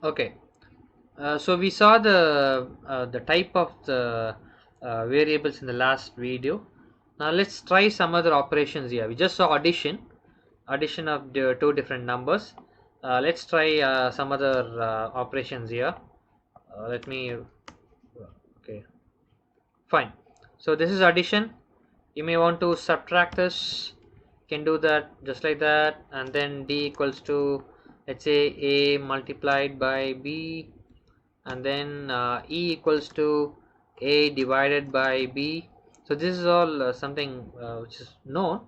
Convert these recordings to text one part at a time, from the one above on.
Okay, so we saw the type of the variables in the last video. Now let's try some other operations here. We just saw addition of the two different numbers. Let's try some other operations here. Let me Okay, fine. So this is addition. You may want to subtract this. You can do that just like that, and then d equals to, let's say, a multiplied by b, and then e equals to a divided by b. So this is all something which is known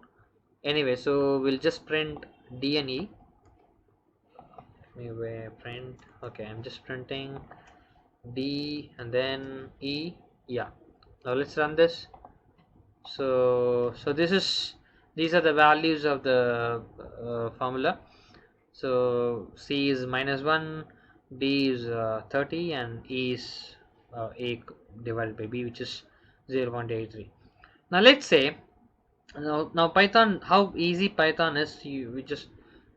anyway. So we'll just print d and e. Anyway, print. Okay, I'm just printing d and then e. Yeah, now let's run this. So these are the values of the formula. So c is -1, b is 30, and e is a divided by b, which is 0.83. Now let's say, now Python, how easy Python is. We just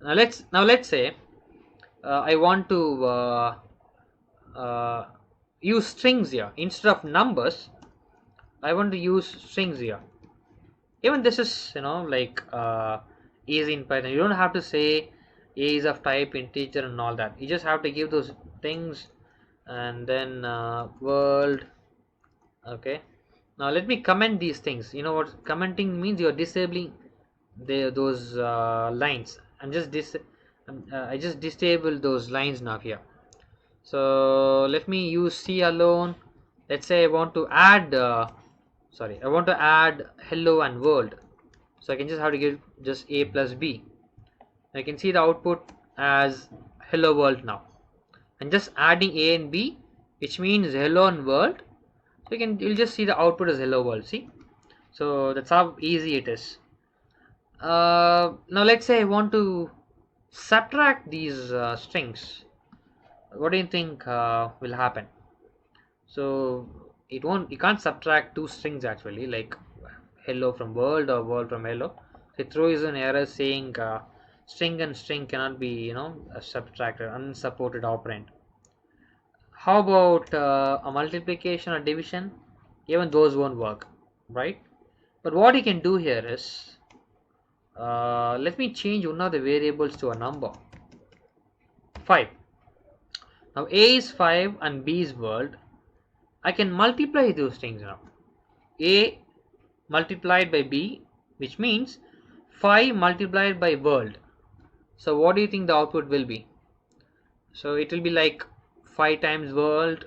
now let's say I want to use strings here instead of numbers. I want to use strings here. Even this is, like easy in Python. You don't have to say a is of type integer and all that. You just have to give those things, and then world. Okay, now let me comment these things. You know what commenting means? You're disabling those lines. I just disable those lines now here. So let me use C alone. Let's say I want to add I want to add hello and world. So I can just have to give just a plus b. I can see the output as hello world now, and just adding a and b, which means hello and world. So you'll just see the output as hello world. See, so that's how easy it is. Now let's say I want to subtract these strings. What do you think will happen? So you can't subtract two strings actually, like hello from world or world from hello. It throws an error saying string and string cannot be, subtracted, unsupported operand. How about a multiplication or division? Even those won't work, right? But what you can do here is, let me change one of the variables to a number, 5. Now a is 5 and b is world. I can multiply those things now. A multiplied by b, which means 5 multiplied by world. So what do you think the output will be? So it will be like 5 times world.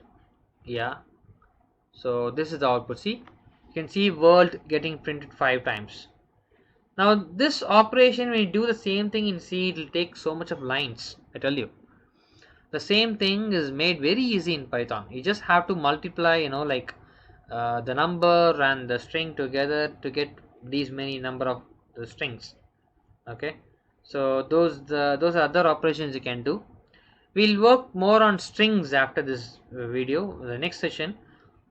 Yeah, so this is the output. See, you can see world getting printed 5 times. Now this operation, when you do the same thing in C, it will take so much of lines, I tell you. The same thing is made very easy in Python. You just have to multiply, like the number and the string together to get these many number of the strings. Okay, so those are other operations you can do. We'll work more on strings after this video. The next session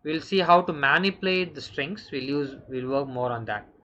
we'll see how to manipulate the strings. We'll work more on that.